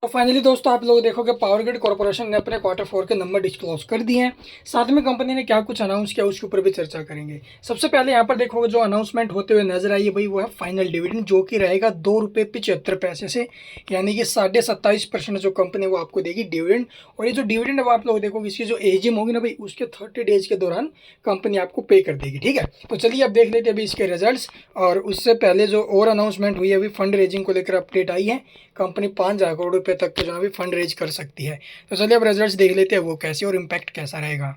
तो फाइनली दोस्तों आप लोग देखोगे पावर ग्रिड कॉर्पोरेशन ने अपने क्वार्टर 4 के नंबर डिस्क्लोज कर दिए हैं। साथ में कंपनी ने क्या कुछ अनाउंस किया उसके ऊपर भी चर्चा करेंगे। सबसे पहले यहाँ पर देखोगे जो अनाउंसमेंट होते हुए नजर आई है भाई वो है फाइनल डिविडेंड, जो कि रहेगा 2 रुपये 75 पैसे से, यानी कि 27.5% जो कंपनी वो आपको देगी डिविडेंड। और ये जो डिविडेंड अब आप लोग देखोगे इसकी जो एजीएम होगी ना भाई उसके 30 डेज के दौरान कंपनी आपको पे कर देगी। ठीक है, तो चलिए अब देख लेते हैं अभी इसके रिजल्ट्स। और उससे पहले जो और अनाउंसमेंट हुई है अभी फंड रेजिंग को लेकर अपडेट आई है। कंपनी 5,000 करोड़ रुपए तक के जो है फंड रेज कर सकती है। तो चलिए अब रिजल्ट्स देख लेते हैं वो कैसे और इम्पैक्ट कैसा रहेगा।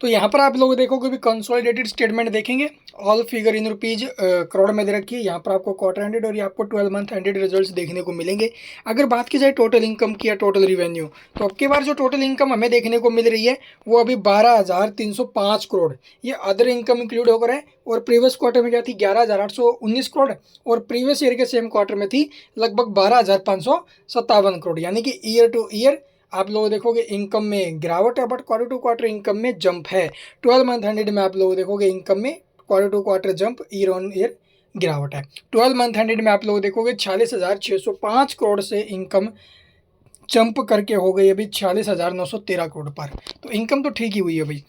तो यहाँ पर आप लोग देखोगे भी कंसोलिडेटेड स्टेटमेंट देखेंगे, all figure in rupees crore में दे रखी है। यहाँ पर आपको क्वार्टर एंडेड और ये आपको 12 मंथ एंडेड रिजल्ट्स देखने को मिलेंगे। अगर बात की जाए टोटल इनकम की या टोटल रिवेन्यू, तो अब की बार जो टोटल इनकम हमें देखने को मिल रही है वो अभी 12,305 करोड़, ये अदर इनकम इंक्लूड होकर है। और प्रीवियस क्वार्टर में क्या थी 11,819 करोड़, और प्रीवियस ईयर के सेम क्वार्टर में थी लगभग 12,557 करोड़, यानी कि ईयर टू ईयर आप लोग देखोगे इनकम में गिरावट है, but quarter to quarter income में जंप है। 12 मंथ एंडेड में आप लोग देखोगे इनकम में quarter to quarter jump, year on year गिरावट है। 12 मंथ एंडेड में आप लोग देखोगे 46,605 करोड़ से इनकम जंप करके हो गई अभी 46,913 करोड़ पर। तो इनकम तो ठीक ही हुई है भाई।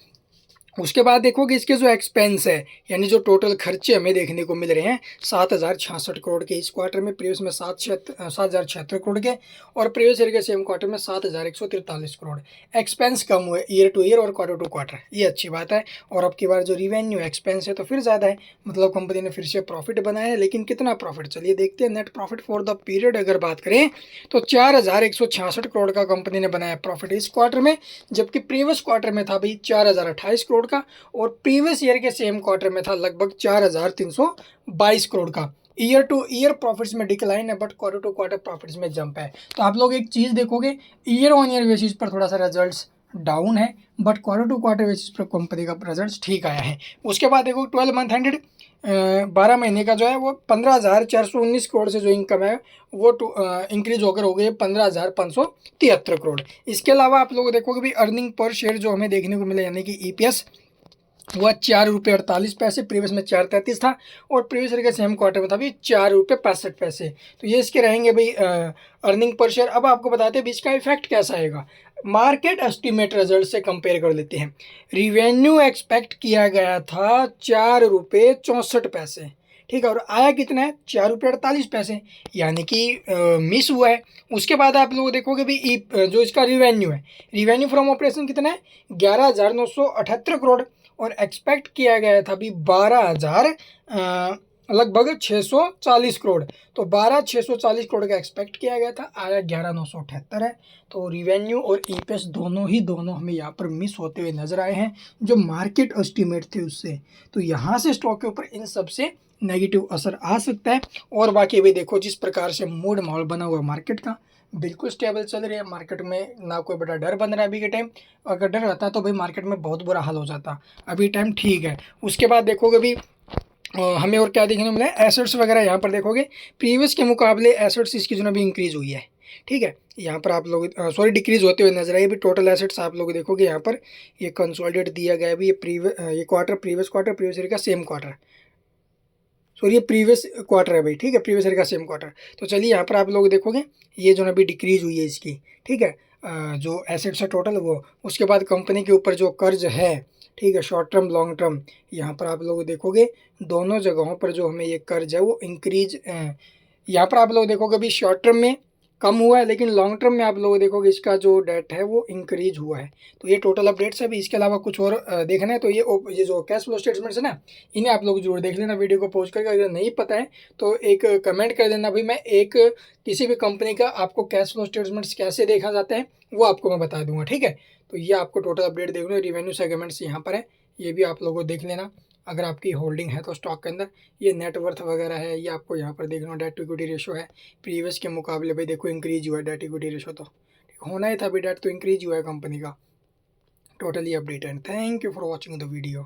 उसके बाद देखोगे इसके जो एक्सपेंस है, यानी जो टोटल खर्चे हमें देखने को मिल रहे हैं 7,066 करोड़ के इस क्वार्टर में, प्रीवियस में 7,076 करोड़ के, और प्रीवियस ईयर के सेम क्वार्टर में 7,143 करोड़। एक्सपेंस कम हुए ईयर टू ईयर और क्वार्टर टू क्वार्टर, ये अच्छी बात है। और अब की बार जो रिवेन्यू एक्सपेंस है तो फिर ज़्यादा है, मतलब कंपनी ने फिर से प्रॉफिट बनाया है। लेकिन कितना प्रॉफिट, चलिए देखते हैं। Net profit for the period अगर बात करें तो 4,166 करोड़ का कंपनी ने बनाया प्रॉफिट इस क्वार्टर में, जबकि प्रीवियस क्वार्टर में था भाई 4,028 करोड़ का, और प्रीवियस ईयर के सेम क्वार्टर में था लगभग 4,322 करोड़ का। ईयर टू ईयर प्रॉफिट्स में डिक्लाइन है, but quarter to quarter profits में जंप है। तो आप लोग एक चीज़ देखोगे, ईयर ऑन ईयर बेसिस पर थोड़ा सा रिजल्ट्स डाउन है, but quarter to quarter basis पर कंपनी का रिजल्ट ठीक आया है। उसके बाद देखो 12 मंथ एंडेड 12 महीने का जो है वो 15,419 करोड़ से जो इनकम है वो इंक्रीज होकर हो गई है 15,573 करोड़। इसके अलावा आप लोग देखोगे भी अर्निंग पर शेयर जो हमें देखने को मिले, यानी कि ईपीएस, वह 4 रुपये 48 पैसे, प्रीवियस में 4.33 था, और प्रीवियस ईयर के सेम क्वार्टर में था भी 4 रुपये 65 पैसे। तो ये इसके रहेंगे भाई अर्निंग पर शेयर। अब आपको बताते हैं भी इसका इफेक्ट कैसा आएगा। मार्केट एस्टिमेट रिजल्ट से कंपेयर कर लेते हैं। रिवेन्यू एक्सपेक्ट किया गया था 4 रुपये 64 पैसे, ठीक है, और आया कितना है 4 रुपये 48 पैसे, यानी कि मिस हुआ है। उसके बाद आप लोग देखोगे भी जो इसका रिवेन्यू है, रिवेन्यू फ्रॉम ऑपरेशन कितना है 11,978 करोड़, और एक्सपेक्ट किया गया था अभी 12,000 लगभग 640 करोड़। तो 12,640 करोड़ का एक्सपेक्ट किया गया था, आया 11,978 है। तो रिवेन्यू और ईपीएस दोनों हमें यहाँ पर मिस होते हुए नजर आए हैं जो मार्केट एस्टिमेट थे उससे। तो यहाँ से स्टॉक के ऊपर इन सबसे नेगेटिव असर आ सकता है। और बाकी भी देखो जिस प्रकार से मूड माहौल बना हुआ मार्केट का, बिल्कुल स्टेबल चल रही है मार्केट में, ना कोई बड़ा डर बन रहा है अभी के टाइम। अगर डर रहता तो भाई मार्केट में बहुत बुरा हाल हो जाता, अभी टाइम ठीक है। उसके बाद देखोगे भी हमें और क्या देखने को मिला है, एसेट्स वगैरह यहाँ पर देखोगे प्रीवियस के मुकाबले एसेट्स इसकी जो है अभी इंक्रीज हुई है। ठीक है, यहाँ पर आप लोग सॉरी डिक्रीज होते हुए नजर आए। अभी टोटल एसेट्स आप लोग देखोगे यहाँ पर ये कंसोलिडेट दिया गया है अभी, ये quarter previous quarter previous year का सेम क्वार्टर, सॉरी ये प्रीवियस क्वार्टर है भाई, ठीक है, प्रीवियस ईयर का सेम क्वार्टर। तो चलिए यहाँ पर आप लोग देखोगे ये जो अभी डिक्रीज हुई है इसकी, ठीक है, जो एसेट्स है टोटल वो। उसके बाद कंपनी के ऊपर जो कर्ज है, ठीक है, शॉर्ट टर्म लॉन्ग टर्म, यहाँ पर आप लोग देखोगे दोनों जगहों पर जो हमें ये कर्ज है वो इंक्रीज, यहाँ पर आप लोग देखोगे अभी शॉर्ट टर्म में कम हुआ है, लेकिन लॉन्ग टर्म में आप लोग देखोगे इसका जो डेट है वो इंक्रीज हुआ है। तो ये टोटल अपडेट्स है। अभी इसके अलावा कुछ और देखना है तो ये जो कैश फ्लो स्टेटमेंट्स है ना, इन्हें आप लोग जरूर देख लेना वीडियो को पॉज करके। अगर नहीं पता है तो एक कमेंट कर देना भाई, मैं एक किसी भी कंपनी का आपको कैश फ्लो स्टेटमेंट्स कैसे देखा जाता है वो आपको मैं बता दूंगा, ठीक है। तो ये आपको टोटल अपडेट देखना है, रिवेन्यू सेगमेंट्स यहाँ पर है, ये भी आप लोगों को देख लेना। अगर आपकी होल्डिंग है तो स्टॉक के अंदर ये नेटवर्थ वगैरह है, ये आपको यहाँ पर देखना। डेट टू इक्विटी रेशो है, प्रीवियस के मुकाबले भाई देखो इंक्रीज हुआ है डेट इक्विटी रेशो, तो होना ही था अभी, डेट तो इंक्रीज हुआ है कंपनी का। Totally update and thank you for watching the video.